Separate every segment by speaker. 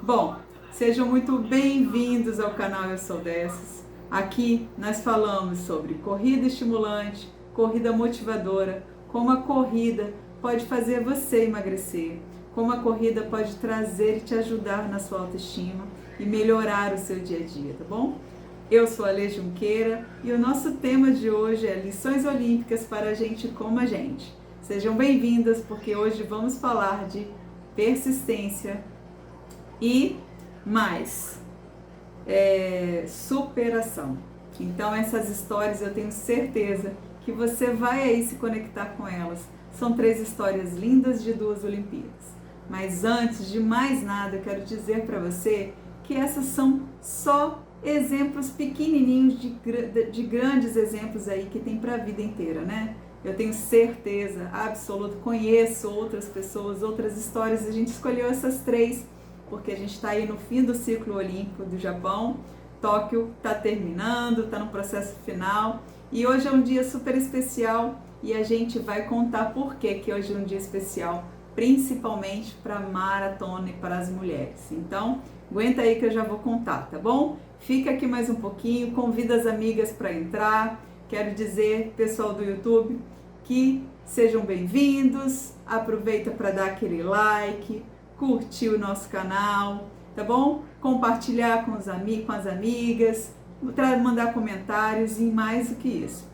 Speaker 1: Bom, sejam muito bem-vindos ao canal Eu Sou Dessas. Aqui nós falamos sobre corrida estimulante, corrida motivadora, como a corrida pode fazer você emagrecer, como a corrida pode trazer e te ajudar na sua autoestima e melhorar o seu dia a dia, tá bom? Eu sou a Lê Junqueira e o nosso tema de hoje é lições olímpicas para gente como a gente. Sejam bem-vindas porque hoje vamos falar de persistência e mais superação. Então essas histórias eu tenho certeza que você vai aí se conectar com elas. São 3 histórias lindas de 2 Olimpíadas. Mas antes de mais nada eu quero dizer para você que essas são só exemplos pequenininhos de grandes exemplos aí que tem para a vida inteira, né? Eu tenho certeza absoluta, conheço outras pessoas, outras histórias, a gente escolheu essas 3 porque a gente está aí no fim do ciclo olímpico do Japão. Tóquio está terminando, está no processo final e hoje é um dia super especial e a gente vai contar por que hoje é um dia especial, principalmente para a maratona e para as mulheres. Então, aguenta aí que eu já vou contar, tá bom? Fica aqui mais um pouquinho, convida as amigas para entrar. Quero dizer, pessoal do YouTube, que sejam bem-vindos, aproveita para dar aquele like, curtir o nosso canal, tá bom? Compartilhar com os amigos, com as amigas, mandar comentários e mais do que isso,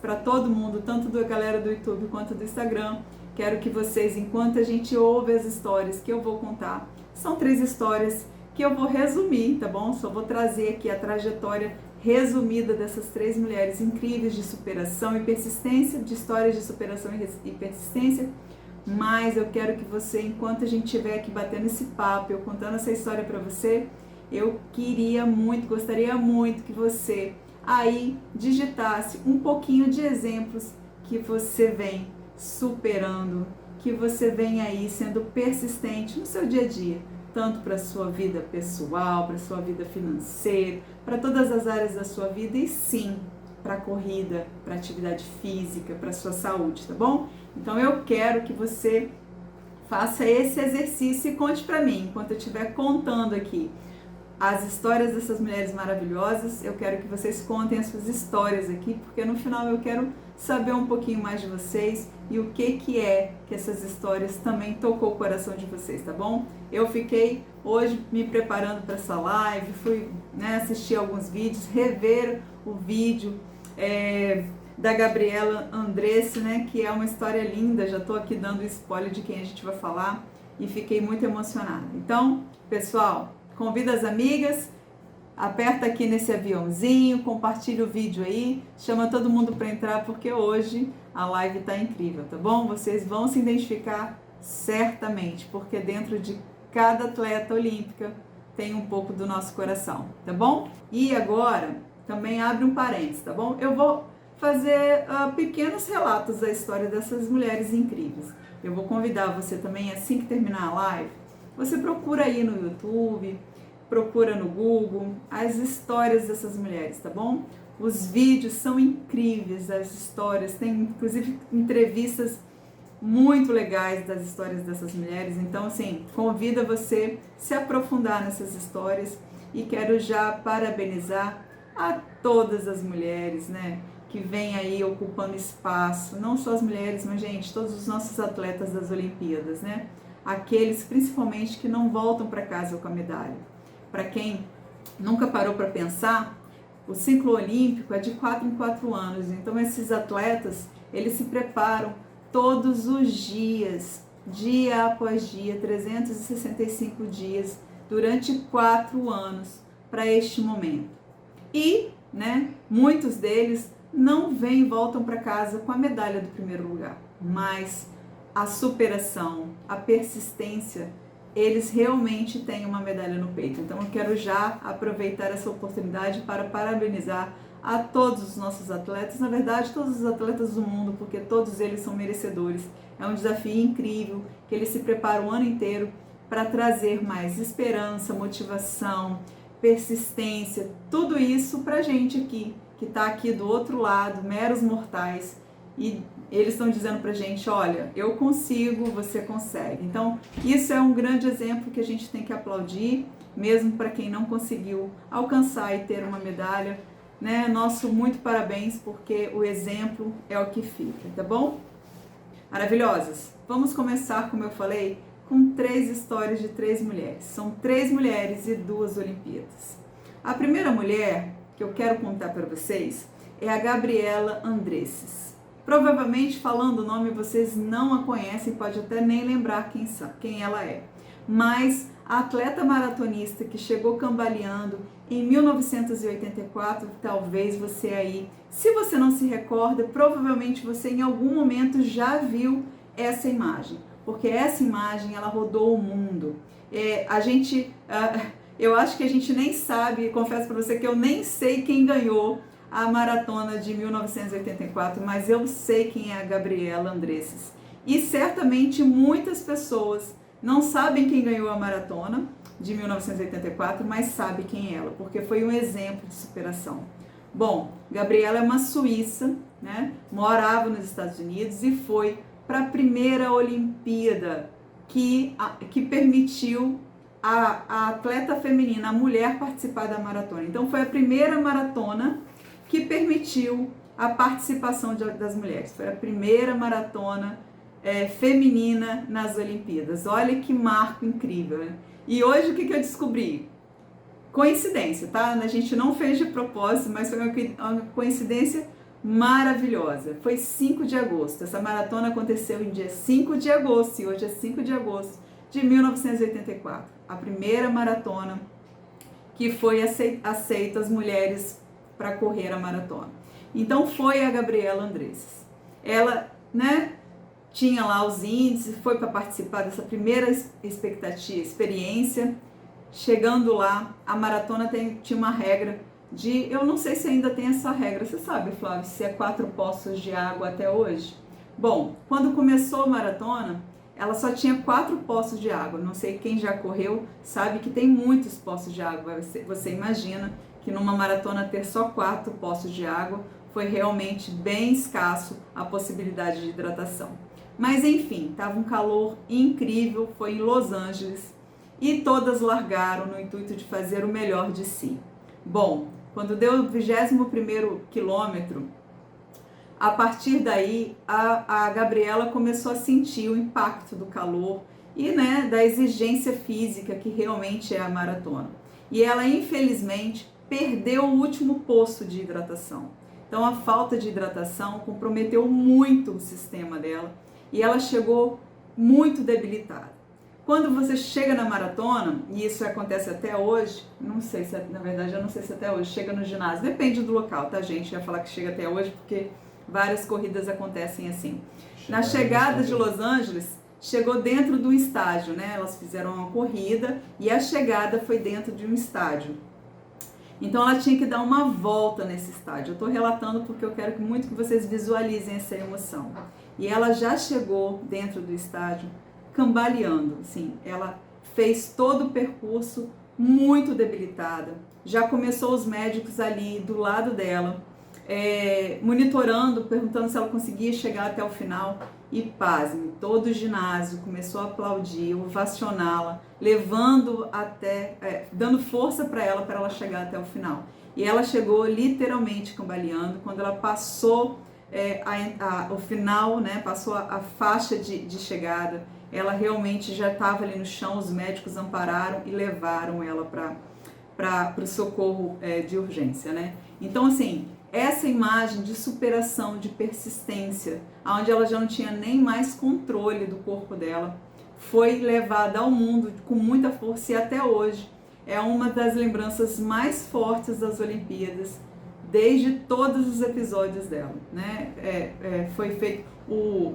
Speaker 1: para todo mundo, tanto da galera do YouTube quanto do Instagram. Quero que vocês, enquanto a gente ouve as histórias que eu vou contar, são 3 histórias que eu vou resumir, tá bom? Só vou trazer aqui a trajetória resumida dessas 3 mulheres incríveis de superação e persistência, de histórias de superação e persistência. Mas eu quero que você, enquanto a gente estiver aqui batendo esse papo, eu contando essa história para você, eu gostaria muito que você aí digitasse um pouquinho de exemplos que você vem superando, que você vem aí sendo persistente no seu dia a dia, tanto para a sua vida pessoal, para a sua vida financeira, para todas as áreas da sua vida e sim, para a corrida, para a atividade física, para a sua saúde, tá bom? Então eu quero que você faça esse exercício e conte para mim, enquanto eu estiver contando aqui as histórias dessas mulheres maravilhosas. Eu quero que vocês contem as suas histórias aqui, porque no final eu quero saber um pouquinho mais de vocês e o que é que essas histórias também tocou o coração de vocês, tá bom? Eu fiquei hoje me preparando para essa live, fui assistir alguns vídeos, rever o vídeo da Gabriela Andresse, que é uma história linda. Já estou aqui dando spoiler de quem a gente vai falar e fiquei muito emocionada. Então, pessoal, convida as amigas, aperta aqui nesse aviãozinho, compartilha o vídeo aí, chama todo mundo para entrar, porque hoje a live tá incrível, tá bom? Vocês vão se identificar certamente, porque dentro de cada atleta olímpica tem um pouco do nosso coração, tá bom? E agora, também abre um parênteses, tá bom? Eu vou fazer pequenos relatos da história dessas mulheres incríveis. Eu vou convidar você também, assim que terminar a live, você procura aí no YouTube, procura no Google as histórias dessas mulheres, tá bom? Os vídeos são incríveis, as histórias, tem inclusive entrevistas muito legais das histórias dessas mulheres. Então, assim, convido você a se aprofundar nessas histórias e quero já parabenizar a todas as mulheres, que vêm aí ocupando espaço, não só as mulheres, mas, gente, todos os nossos atletas das Olimpíadas, aqueles principalmente que não voltam para casa com a medalha. Para quem nunca parou para pensar, o ciclo olímpico é de 4 em 4 anos, então esses atletas, eles se preparam todos os dias, dia após dia, 365 dias, durante 4 anos para este momento. E, muitos deles não vêm e voltam para casa com a medalha do primeiro lugar, mas a superação, a persistência, eles realmente têm uma medalha no peito. Então eu quero já aproveitar essa oportunidade para parabenizar a todos os nossos atletas, na verdade todos os atletas do mundo, porque todos eles são merecedores. É um desafio incrível que eles se preparam o ano inteiro para trazer mais esperança, motivação, persistência, tudo isso para a gente aqui, que está aqui do outro lado, meros mortais, e eles estão dizendo pra gente, olha, eu consigo, você consegue. Então, isso é um grande exemplo que a gente tem que aplaudir, mesmo para quem não conseguiu alcançar e ter uma medalha, né? Nosso muito parabéns, porque o exemplo é o que fica, tá bom? Maravilhosas! Vamos começar, como eu falei, com 3 histórias de 3 mulheres. São 3 mulheres e 2 Olimpíadas. A primeira mulher que eu quero contar para vocês é a Gabriela Andresses. Provavelmente, falando o nome, vocês não a conhecem, pode até nem lembrar quem ela é. Mas a atleta maratonista que chegou cambaleando em 1984, talvez você aí, se você não se recorda, provavelmente você em algum momento já viu essa imagem, porque essa imagem ela rodou o mundo. Eu acho que a gente nem sabe, confesso para você que eu nem sei quem ganhou a maratona de 1984, mas eu sei quem é a Gabriela Andresses. E certamente muitas pessoas não sabem quem ganhou a maratona de 1984, mas sabe quem é ela, porque foi um exemplo de superação. Bom, Gabriela é uma suíça, né? Morava nos Estados Unidos e foi para a primeira Olimpíada que permitiu a atleta feminina, a mulher, participar da maratona. Então foi a primeira maratona que permitiu a participação das mulheres. Foi a primeira maratona feminina nas Olimpíadas. Olha que marco incrível, né? E hoje o que eu descobri? Coincidência, tá? A gente não fez de propósito, mas foi uma coincidência maravilhosa. Foi 5 de agosto. Essa maratona aconteceu em dia 5 de agosto, e hoje é 5 de agosto de 1984. A primeira maratona que foi aceita as mulheres para correr a maratona. Então foi a Gabriela Andresses. Ela, né, tinha lá os índices, foi para participar dessa primeira experiência. Chegando lá, a maratona tinha uma regra de, eu não sei se ainda tem essa regra, você sabe, Flávio, se é 4 poços de água até hoje? Bom, quando começou a maratona, ela só tinha 4 poços de água. Não sei quem já correu, sabe que tem muitos poços de água. Você imagina que numa maratona ter só 4 poços de água foi realmente bem escasso a possibilidade de hidratação. Mas enfim, estava um calor incrível, foi em Los Angeles e todas largaram no intuito de fazer o melhor de si. Bom, quando deu o 21º quilômetro, a partir daí a Gabriela começou a sentir o impacto do calor e, né, da exigência física que realmente é a maratona. E ela, infelizmente, perdeu o último poço de hidratação. Então a falta de hidratação comprometeu muito o sistema dela e ela chegou muito debilitada. Quando você chega na maratona, e isso acontece até hoje, não sei se, na verdade, eu não sei se até hoje, chega no ginásio, depende do local, tá, gente? Eu ia falar que chega até hoje porque várias corridas acontecem assim. Na chegada de Los Angeles, chegou dentro do estádio, né? Elas fizeram uma corrida e a chegada foi dentro de um estádio. Então ela tinha que dar uma volta nesse estádio. Eu estou relatando porque eu quero muito que vocês visualizem essa emoção. E ela já chegou dentro do estádio cambaleando, assim. Ela fez todo o percurso muito debilitada. Já começou os médicos ali do lado dela, monitorando, perguntando se ela conseguia chegar até o final. E pasme, todo o ginásio começou a aplaudir, ovacioná-la, levando até, dando força para ela chegar até o final. E ela chegou literalmente cambaleando. Quando ela passou o final, né, passou a faixa de chegada, ela realmente já estava ali no chão, os médicos ampararam e levaram ela para o socorro de urgência, né? Então, assim, essa imagem de superação, de persistência, onde ela já não tinha nem mais controle do corpo dela, foi levada ao mundo com muita força e até hoje é uma das lembranças mais fortes das Olimpíadas, desde todos os episódios dela, né? Foi feito, o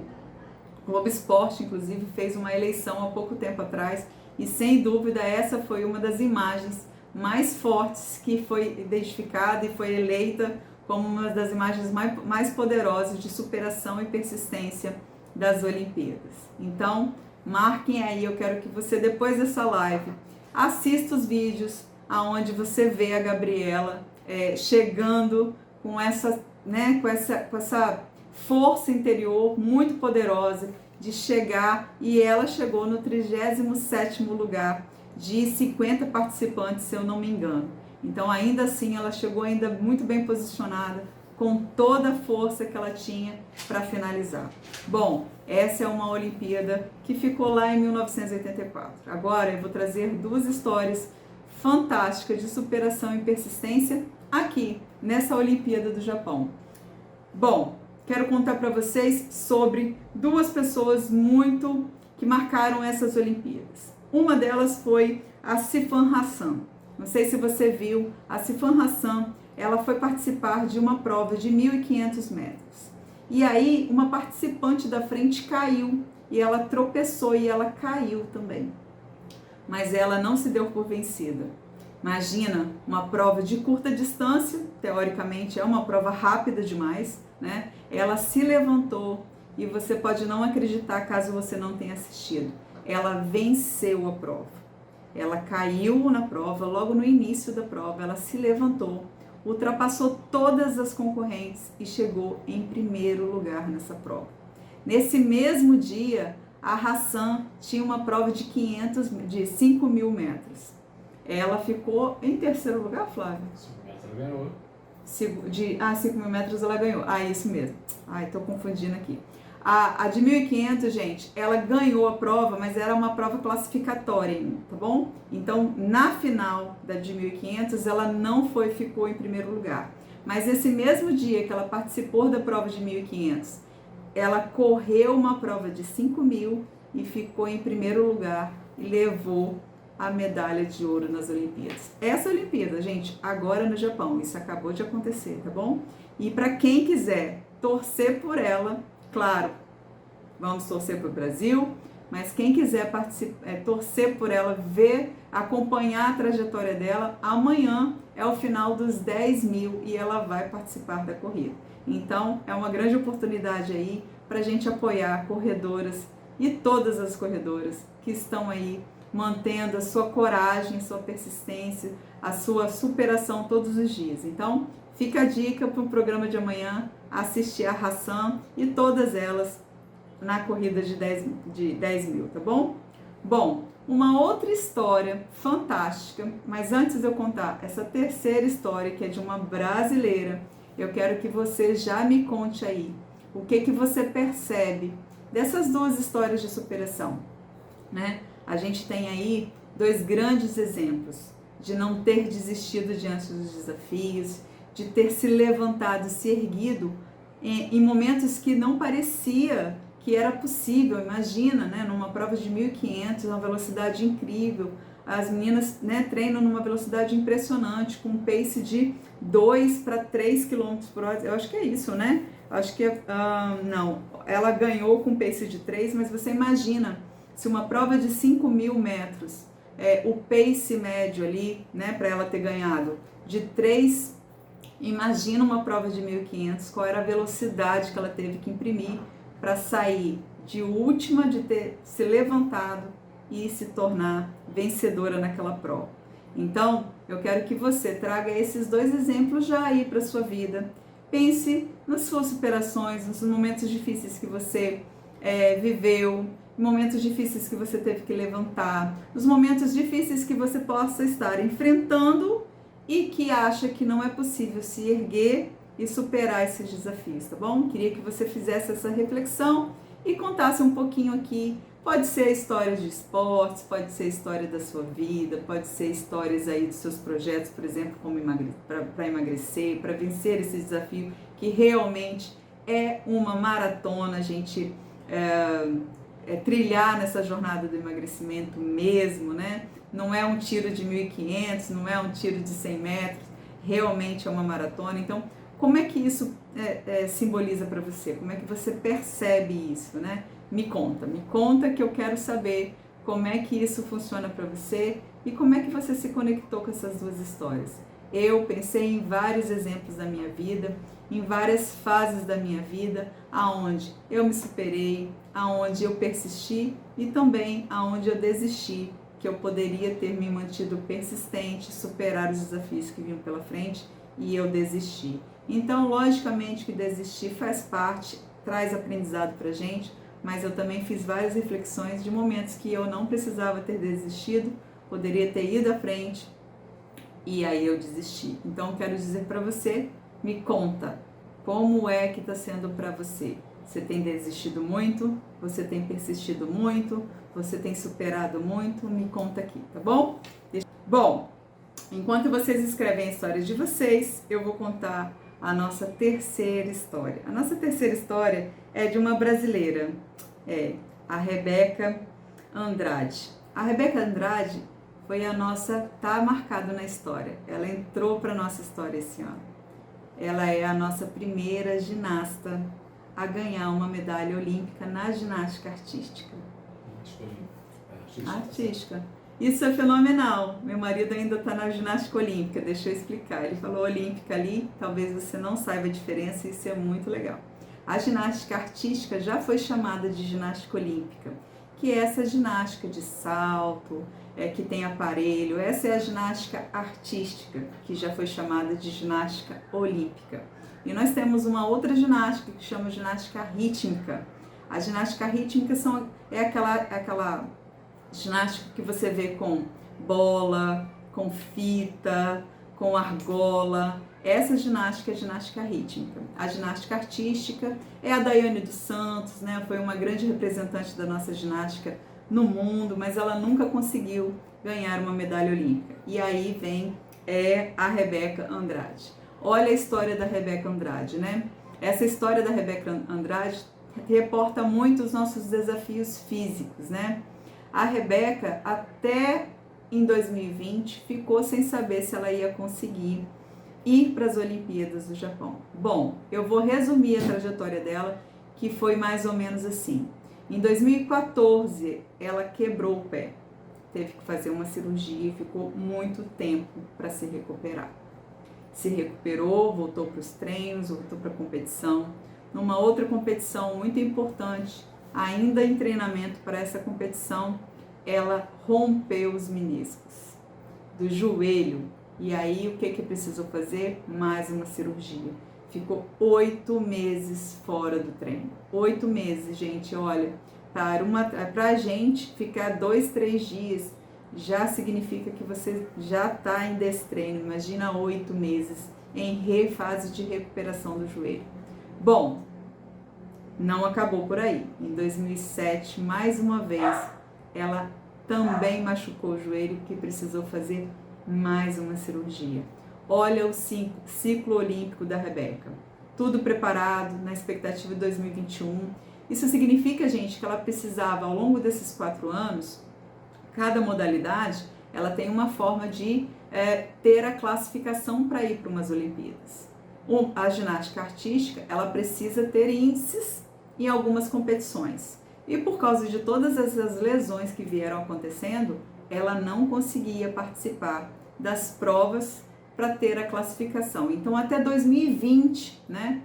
Speaker 1: Globo Esporte, inclusive, fez uma eleição há pouco tempo atrás e, sem dúvida, essa foi uma das imagens mais fortes que foi identificada e foi eleita como uma das imagens mais poderosas de superação e persistência das Olimpíadas. Então, marquem aí, eu quero que você, depois dessa live, assista os vídeos aonde você vê a Gabriela chegando com essa força interior muito poderosa de chegar, e ela chegou no 37º lugar de 50 participantes, se eu não me engano. Então, ainda assim, ela chegou ainda muito bem posicionada, com toda a força que ela tinha para finalizar. Bom, essa é uma Olimpíada que ficou lá em 1984. Agora eu vou trazer duas histórias fantásticas de superação e persistência aqui, nessa Olimpíada do Japão. Bom, quero contar para vocês sobre duas pessoas que marcaram essas Olimpíadas. Uma delas foi a Sifan Hassan. Não sei se você viu, a Sifan Hassan, ela foi participar de uma prova de 1.500 metros. E aí, uma participante da frente caiu, e ela tropeçou e ela caiu também. Mas ela não se deu por vencida. Imagina, uma prova de curta distância, teoricamente é uma prova rápida demais, né? Ela se levantou, e você pode não acreditar caso você não tenha assistido. Ela venceu a prova. Ela caiu na prova, logo no início da prova, ela se levantou, ultrapassou todas as concorrentes e chegou em primeiro lugar nessa prova. Nesse mesmo dia, a Hassan tinha uma prova de 5.000 metros. Ela ficou em terceiro lugar, Flávia?
Speaker 2: 5 metros ela ganhou.
Speaker 1: 5.000 metros ela ganhou. Isso mesmo. Tô confundindo aqui. A de 1.500, gente, ela ganhou a prova, mas era uma prova classificatória ainda, tá bom? Então, na final da de 1.500, ela não ficou em primeiro lugar. Mas esse mesmo dia que ela participou da prova de 1.500, ela correu uma prova de 5.000 e ficou em primeiro lugar e levou a medalha de ouro nas Olimpíadas. Essa Olimpíada, gente, agora no Japão, isso acabou de acontecer, tá bom? E para quem quiser torcer por ela, claro, vamos torcer para o Brasil, mas quem quiser torcer por ela, acompanhar a trajetória dela, amanhã é o final dos 10.000 e ela vai participar da corrida. Então, é uma grande oportunidade aí para a gente apoiar corredoras e todas as corredoras que estão aí mantendo a sua coragem, sua persistência, a sua superação todos os dias. Então, fica a dica para o programa de amanhã, assistir a Hassan e todas elas na corrida de 10.000, tá bom? Bom, uma outra história fantástica, mas antes de eu contar essa terceira história, que é de uma brasileira, eu quero que você já me conte aí o que você percebe dessas duas histórias de superação, né? A gente tem aí dois grandes exemplos de não ter desistido diante dos desafios, de ter se levantado, se erguido em momentos que não parecia que era possível. Imagina, né, numa prova de 1.500, uma velocidade incrível, as meninas, né, treinam numa velocidade impressionante, com um pace de 2 para 3 km por hora, eu acho que é isso, né? Acho que não, ela ganhou com pace de 3, mas você imagina, se uma prova de 5.000 metros, o pace médio ali, né, para ela ter ganhado de 3, imagina uma prova de 1.500, qual era a velocidade que ela teve que imprimir para sair de última, de ter se levantado e se tornar vencedora naquela prova. Então, eu quero que você traga esses dois exemplos já aí para sua vida. Pense nas suas superações, nos momentos difíceis que você viveu, momentos difíceis que você teve que levantar, nos momentos difíceis que você possa estar enfrentando e que acha que não é possível se erguer e superar esses desafios, tá bom? Queria que você fizesse essa reflexão e contasse um pouquinho aqui. Pode ser histórias de esportes, pode ser história da sua vida, pode ser histórias aí dos seus projetos, por exemplo, como para emagrecer, para vencer esse desafio, que realmente é uma maratona, a gente trilhar nessa jornada do emagrecimento mesmo, né? Não é um tiro de 1.500, não é um tiro de 100 metros, realmente é uma maratona. Então, como é que isso simboliza para você? Como é que você percebe isso, né? Me conta que eu quero saber como é que isso funciona para você e como é que você se conectou com essas duas histórias. Eu pensei em vários exemplos da minha vida, em várias fases da minha vida, aonde eu me superei, aonde eu persisti e também aonde eu desisti, que eu poderia ter me mantido persistente, superar os desafios que vinham pela frente e eu desisti. Então, logicamente que desistir faz parte, traz aprendizado pra gente, mas eu também fiz várias reflexões de momentos que eu não precisava ter desistido, poderia ter ido à frente e aí eu desisti. Então, quero dizer para você, me conta, como é que está sendo para você? Você tem desistido muito? Você tem persistido muito? Você tem superado muito? Me conta aqui, tá bom? Bom, enquanto vocês escrevem a história de vocês, eu vou contar a nossa terceira história. A nossa terceira história é de uma brasileira, a Rebeca Andrade. A Rebeca Andrade foi a nossa, tá marcado na história, ela entrou para a nossa história esse ano. Ela é a nossa primeira ginasta a ganhar uma medalha olímpica na ginástica artística. Artística. Isso é fenomenal. Meu marido ainda está na ginástica olímpica, deixa eu explicar. Ele falou olímpica ali, talvez você não saiba a diferença, isso é muito legal. A ginástica artística já foi chamada de ginástica olímpica, que é essa ginástica de salto, que tem aparelho. Essa é a ginástica artística, que já foi chamada de ginástica olímpica. E nós temos uma outra ginástica que chama ginástica rítmica. A ginástica rítmica é aquela ginástica que você vê com bola, com fita, com argola. Essa ginástica é a ginástica rítmica. A ginástica artística é a Daiane dos Santos, né? Foi uma grande representante da nossa ginástica no mundo, mas ela nunca conseguiu ganhar uma medalha olímpica. E aí vem a Rebeca Andrade. Olha a história da Rebeca Andrade, né? Essa história da Rebeca Andrade reporta muito os nossos desafios físicos, né? A Rebeca, até em 2020, ficou sem saber se ela ia conseguir ir para as Olimpíadas do Japão. Bom, eu vou resumir a trajetória dela, que foi mais ou menos assim. Em 2014, ela quebrou o pé, teve que fazer uma cirurgia e ficou muito tempo para se recuperar. Se recuperou, voltou para os treinos, voltou para a competição. Numa outra competição muito importante, ainda em treinamento para essa competição, ela rompeu os meniscos do joelho. E aí, o que precisou fazer? Mais uma cirurgia. Ficou 8 meses fora do treino. 8 meses, gente, olha, para a gente ficar 2, 3 dias já significa que você já está em destreino. Imagina 8 meses em fase de recuperação do joelho. Bom, não acabou por aí. Em 2007, mais uma vez, ela também machucou o joelho, que precisou fazer mais uma cirurgia. Olha o ciclo olímpico da Rebeca. Tudo preparado, na expectativa de 2021. Isso significa, gente, que ela precisava, ao longo desses 4 anos, cada modalidade, ela tem uma forma de ter a classificação para ir para umas Olimpíadas. A ginástica artística, ela precisa ter índices em algumas competições. E por causa de todas essas lesões que vieram acontecendo, ela não conseguia participar das provas para ter a classificação. Então, até 2020, né,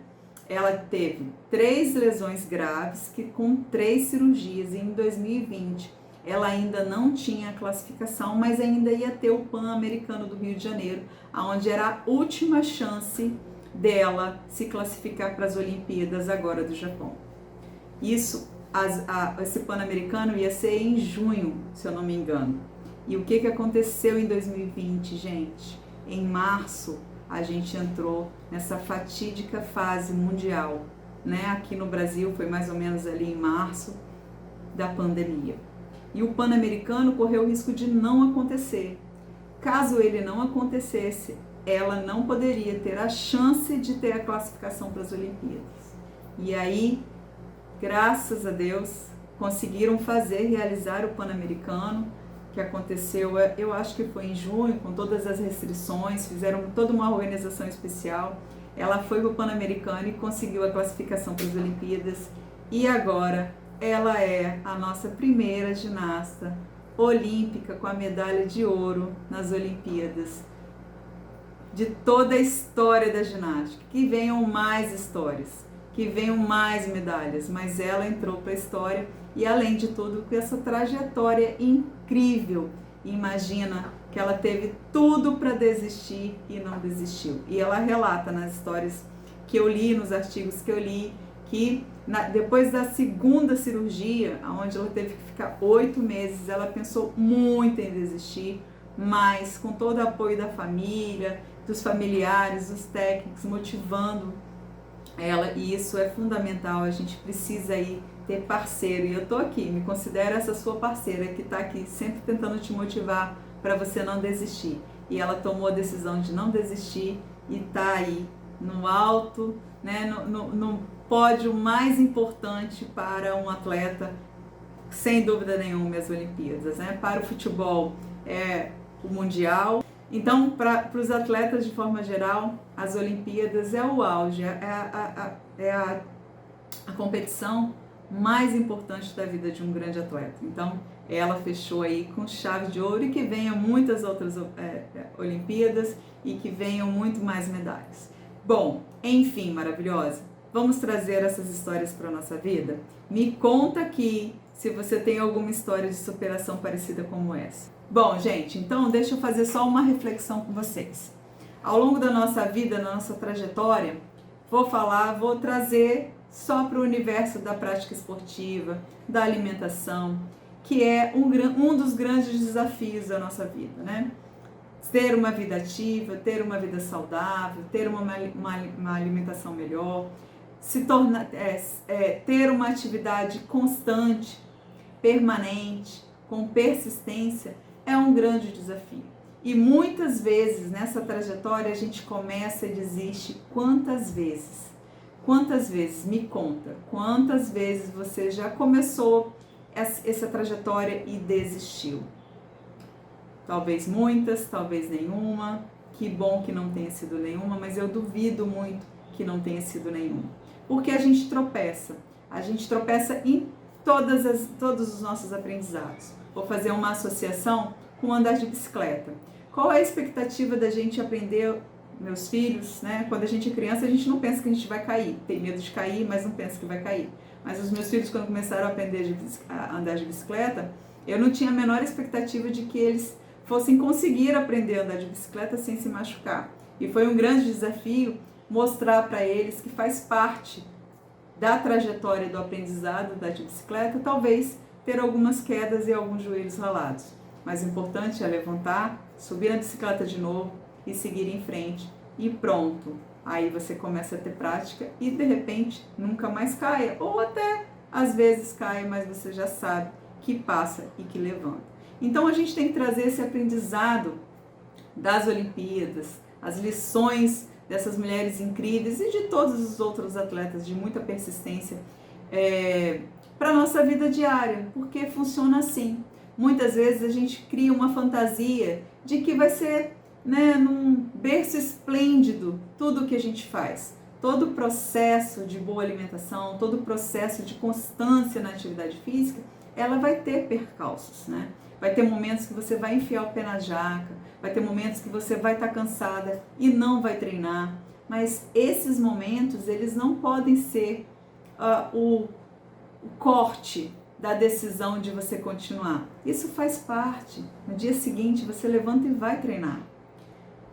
Speaker 1: ela teve 3 lesões graves, que com 3 cirurgias, e em 2020 ela ainda não tinha a classificação, mas ainda ia ter o Pan-Americano do Rio de Janeiro, onde era a última chance dela se classificar para as Olimpíadas agora do Japão. Esse Pan-Americano ia ser em junho, se eu não me engano. E o que aconteceu em 2020, gente? Em março, a gente entrou nessa fatídica fase mundial, né? Aqui no Brasil foi mais ou menos ali em março da pandemia. E o Pan-Americano correu o risco de não acontecer. Caso ele não acontecesse, ela não poderia ter a chance de ter a classificação para as Olimpíadas. E aí, graças a Deus, conseguiram realizar o Pan-Americano, que aconteceu, eu acho que foi em junho, com todas as restrições, fizeram toda uma organização especial. Ela foi para o Pan-Americano e conseguiu a classificação para as Olimpíadas. E agora ela é a nossa primeira ginasta olímpica com a medalha de ouro nas Olimpíadas. De toda a história da ginástica, que venham mais histórias, que venham mais medalhas, mas ela entrou para a história e, além de tudo, com essa trajetória incrível. Imagina que ela teve tudo para desistir e não desistiu. E ela relata nas histórias que eu li, nos artigos que eu li, que depois da segunda cirurgia, onde ela teve que ficar 8 meses, ela pensou muito em desistir, mas com todo o apoio da família, dos familiares, dos técnicos, motivando ela, e isso é fundamental. A gente precisa aí ter parceiro, e eu tô aqui, me considero essa sua parceira que tá aqui sempre tentando te motivar para você não desistir. E ela tomou a decisão de não desistir e tá aí no alto, né, no pódio mais importante para um atleta, sem dúvida nenhuma, as Olimpíadas, né? Para o futebol é o Mundial. Então, para os atletas de forma geral, as Olimpíadas é o auge, é a competição mais importante da vida de um grande atleta. Então, ela fechou aí com chave de ouro, e que venham muitas outras Olimpíadas e que venham muito mais medalhas. Bom, enfim, maravilhosa, vamos trazer essas histórias para a nossa vida? Me conta aqui se você tem alguma história de superação parecida como essa. Bom, gente, então deixa eu fazer só uma reflexão com vocês. Ao longo da nossa vida, na nossa trajetória, vou trazer só para o universo da prática esportiva, da alimentação, que é um dos grandes desafios da nossa vida, né? Ter uma vida ativa, ter uma vida saudável, ter uma alimentação melhor, ter uma atividade constante, permanente, com persistência, é um grande desafio. E muitas vezes nessa trajetória a gente começa e desiste. Quantas vezes? Quantas vezes? Me conta. Quantas vezes você já começou essa trajetória e desistiu? Talvez muitas, talvez nenhuma. Que bom que não tenha sido nenhuma, mas eu duvido muito que não tenha sido nenhuma. Porque a gente tropeça. A gente tropeça em todos os nossos aprendizados. Vou fazer uma associação com andar de bicicleta. Qual é a expectativa da gente aprender, meus filhos, né? Quando a gente é criança, a gente não pensa que a gente vai cair. Tem medo de cair, mas não pensa que vai cair. Mas os meus filhos, quando começaram a aprender a andar de bicicleta, eu não tinha a menor expectativa de que eles fossem conseguir aprender a andar de bicicleta sem se machucar. E foi um grande desafio mostrar para eles que faz parte da trajetória do aprendizado da bicicleta, talvez ter algumas quedas e alguns joelhos ralados. Mas o importante é levantar, subir na bicicleta de novo e seguir em frente. E pronto. Aí você começa a ter prática e de repente nunca mais caia. Ou até às vezes caia, mas você já sabe que passa e que levanta. Então a gente tem que trazer esse aprendizado das Olimpíadas, as lições dessas mulheres incríveis e de todos os outros atletas de muita persistência para a nossa vida diária, porque funciona assim. Muitas vezes a gente cria uma fantasia de que vai ser, né, num berço esplêndido tudo o que a gente faz. Todo o processo de boa alimentação, todo o processo de constância na atividade física, ela vai ter percalços, né? Vai ter momentos que você vai enfiar o pé na jaca, vai ter momentos que você vai estar cansada e não vai treinar. Mas esses momentos, eles não podem ser o corte da decisão de você continuar. Isso faz parte. No dia seguinte, você levanta e vai treinar.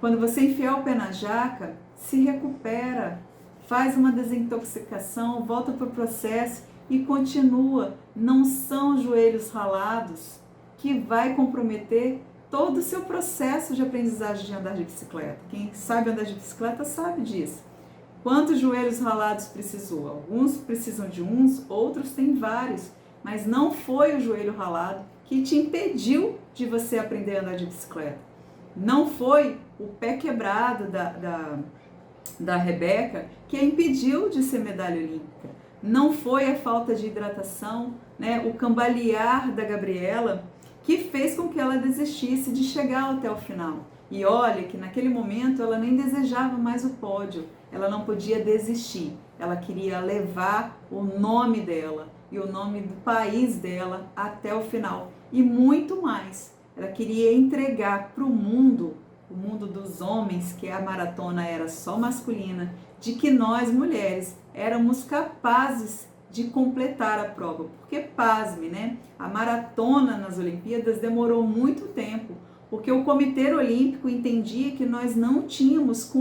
Speaker 1: Quando você enfiar o pé na jaca, se recupera, faz uma desintoxicação, volta para o processo e continua. Não são joelhos ralados que vai comprometer todo o seu processo de aprendizagem de andar de bicicleta. Quem sabe andar de bicicleta sabe disso. Quantos joelhos ralados precisou? Alguns precisam de uns, outros têm vários. Mas não foi o joelho ralado que te impediu de você aprender a andar de bicicleta. Não foi o pé quebrado da Rebeca que a impediu de ser medalha olímpica. Não foi a falta de hidratação, né, o cambalear da Gabriela que fez com que ela desistisse de chegar até o final. E olha que naquele momento ela nem desejava mais o pódio, ela não podia desistir, ela queria levar o nome dela e o nome do país dela até o final. E muito mais, ela queria entregar para o mundo dos homens, que a maratona era só masculina, de que nós mulheres éramos capazes de completar a prova. Porque, pasme, né? A maratona nas Olimpíadas demorou muito tempo, porque o Comitê Olímpico entendia que nós não tínhamos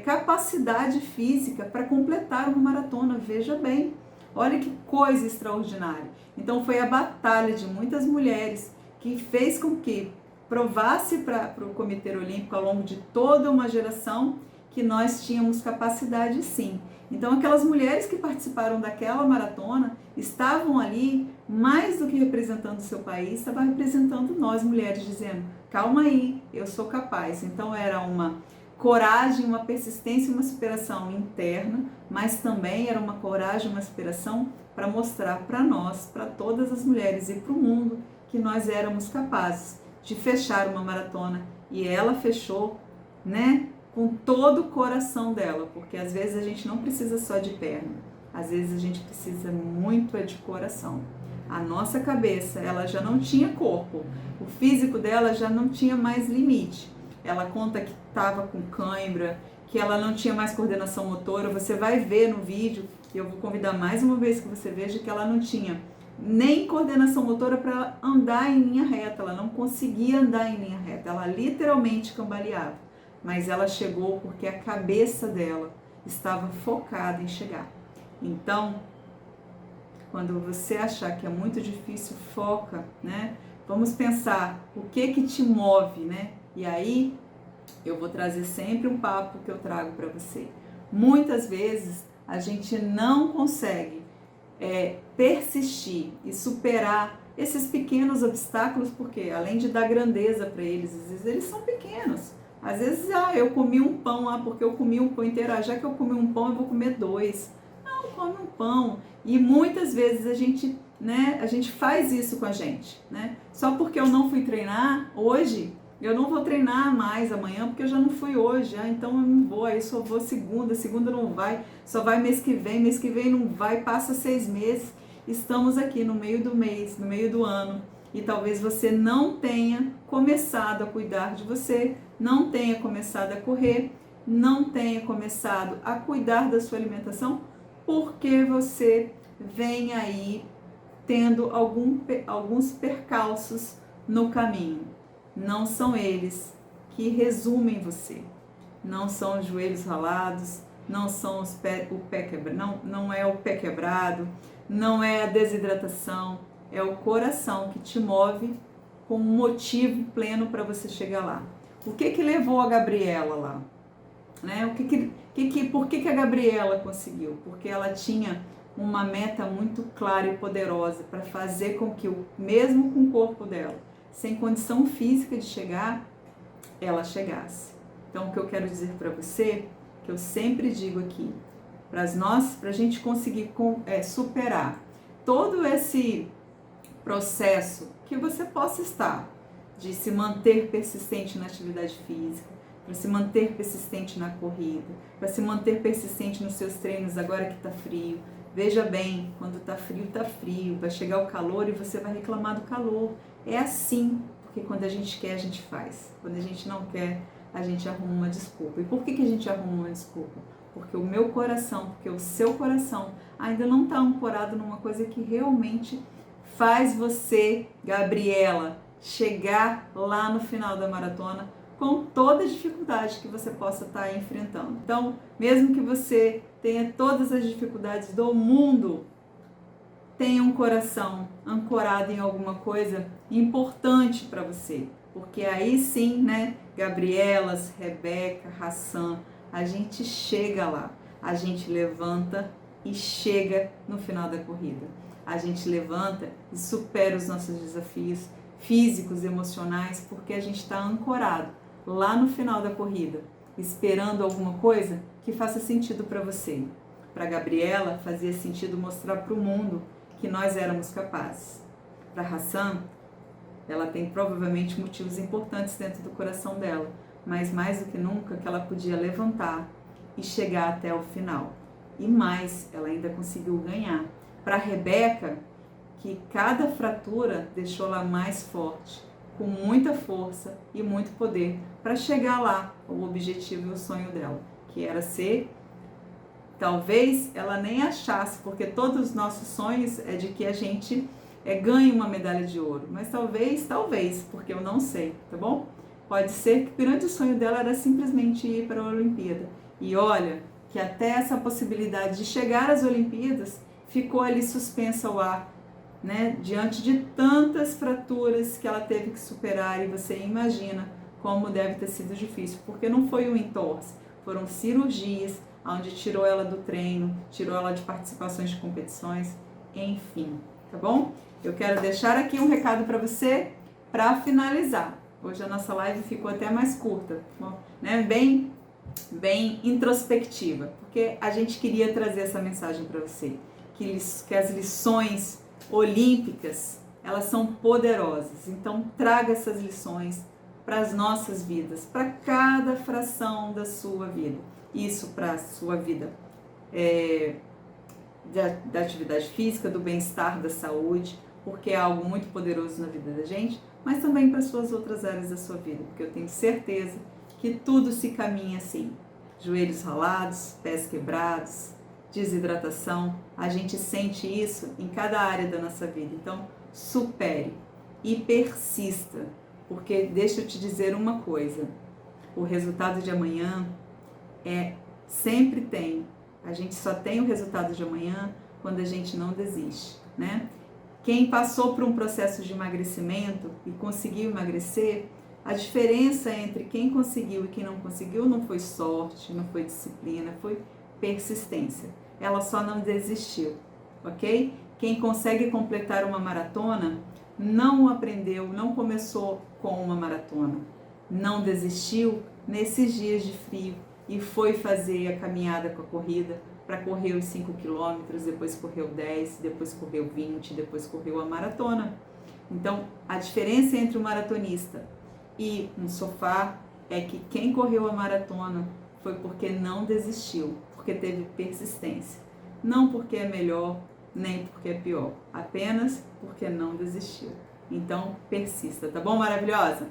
Speaker 1: capacidade física para completar uma maratona. Veja bem, olha que coisa extraordinária. Então foi a batalha de muitas mulheres que fez com que provasse para o Comitê Olímpico ao longo de toda uma geração que nós tínhamos capacidade sim. Então aquelas mulheres que participaram daquela maratona estavam ali mais do que representando o seu país, estavam representando nós mulheres, dizendo, calma aí, eu sou capaz. Então era uma coragem, uma persistência, uma superação interna, mas também era uma coragem, uma superação para mostrar para nós, para todas as mulheres e para o mundo, que nós éramos capazes de fechar uma maratona. E ela fechou, né, com todo o coração dela, porque às vezes a gente não precisa só de perna, às vezes a gente precisa muito de coração. A nossa cabeça, ela já não tinha corpo, o físico dela já não tinha mais limite. Ela conta que estava com cãibra, que ela não tinha mais coordenação motora. Você vai ver no vídeo, e eu vou convidar mais uma vez que você veja, que ela não tinha nem coordenação motora para andar em linha reta, ela não conseguia andar em linha reta, ela literalmente cambaleava. Mas ela chegou porque a cabeça dela estava focada em chegar. Então, quando você achar que é muito difícil, foca, né? Vamos pensar o que te move, né? E aí, eu vou trazer sempre um papo que eu trago para você. Muitas vezes, a gente não consegue persistir e superar esses pequenos obstáculos, porque além de dar grandeza para eles, às vezes eles são pequenos. Às vezes, eu comi um pão, porque eu comi um pão inteiro, já que eu comi um pão, eu vou comer 2. Não, come um pão. E muitas vezes a gente faz isso com a gente, né? Só porque eu não fui treinar hoje, eu não vou treinar mais amanhã, porque eu já não fui hoje, então eu não vou, aí só vou segunda não vai, só vai mês que vem não vai, passa 6 meses, estamos aqui no meio do mês, no meio do ano, e talvez você não tenha começado a cuidar de você, não tenha começado a correr, não tenha começado a cuidar da sua alimentação, porque você vem aí tendo alguns percalços no caminho. Não são eles que resumem você, não são os joelhos ralados, não são o pé quebrado, não é o pé quebrado, não é a desidratação, é o coração que te move com um motivo pleno para você chegar lá. O que levou a Gabriela lá? Né? Por que a Gabriela conseguiu? Porque ela tinha uma meta muito clara e poderosa para fazer com que, mesmo com o corpo dela, sem condição física de chegar, ela chegasse. Então, o que eu quero dizer para você, que eu sempre digo aqui, para a gente conseguir superar todo esse processo que você possa estar, de se manter persistente na atividade física, para se manter persistente na corrida, para se manter persistente nos seus treinos agora que está frio. Veja bem, quando está frio, vai chegar o calor e você vai reclamar do calor. É assim, porque quando a gente quer, a gente faz. Quando a gente não quer, a gente arruma uma desculpa. E por que a gente arruma uma desculpa? Porque o meu coração, porque o seu coração ainda não está ancorado numa coisa que realmente faz você, Gabriela, chegar lá no final da maratona com toda a dificuldade que você possa estar enfrentando. Então, mesmo que você tenha todas as dificuldades do mundo, tenha um coração ancorado em alguma coisa importante para você. Porque aí sim, né, Gabrielas, Rebeca, Hassan, a gente chega lá, a gente levanta e chega no final da corrida. A gente levanta e supera os nossos desafios físicos, emocionais, porque a gente está ancorado lá no final da corrida, esperando alguma coisa que faça sentido para você. Para Gabriela, fazia sentido mostrar para o mundo que nós éramos capazes. Para Hassan, ela tem provavelmente motivos importantes dentro do coração dela, mas mais do que nunca que ela podia levantar e chegar até o final. E mais, ela ainda conseguiu ganhar. Para Rebeca, que cada fratura deixou ela mais forte, com muita força e muito poder para chegar lá, o objetivo e o sonho dela, que era ser, talvez ela nem achasse, porque todos os nossos sonhos é de que a gente ganhe uma medalha de ouro, mas talvez, porque eu não sei, tá bom? Pode ser que o grande sonho dela era simplesmente ir para a Olimpíada. E olha, que até essa possibilidade de chegar às Olimpíadas ficou ali suspensa ao ar, né? Diante de tantas fraturas que ela teve que superar, e você imagina como deve ter sido difícil, porque não foi um entorse, foram cirurgias, onde tirou ela do treino, tirou ela de participações de competições, enfim, tá bom? Eu quero deixar aqui um recado para você para finalizar. Hoje a nossa live ficou até mais curta, né? Bem introspectiva, porque a gente queria trazer essa mensagem para você, que as lições olímpicas, elas são poderosas. Então traga essas lições para as nossas vidas, para cada fração da sua vida. Isso para a sua vida da atividade física, do bem-estar, da saúde, porque é algo muito poderoso na vida da gente, mas também para suas outras áreas da sua vida, porque eu tenho certeza que tudo se caminha assim. Joelhos ralados, pés quebrados, desidratação, a gente sente isso em cada área da nossa vida. Então, supere e persista, porque deixa eu te dizer uma coisa, o resultado de amanhã sempre tem. A gente só tem o resultado de amanhã quando a gente não desiste, né? Quem passou por um processo de emagrecimento e conseguiu emagrecer, a diferença entre quem conseguiu e quem não conseguiu não foi sorte, não foi disciplina, foi persistência. Ela só não desistiu, ok? Quem consegue completar uma maratona não aprendeu, não começou com uma maratona, não desistiu nesses dias de frio e foi fazer a caminhada com a corrida, para correr os 5 quilômetros, depois correu 10, depois correu 20, depois correu a maratona. Então, a diferença entre um maratonista e um sofá é que quem correu a maratona foi porque não desistiu, porque teve persistência. Não porque é melhor, nem porque é pior, apenas porque não desistiu. Então, persista, tá bom, maravilhosa?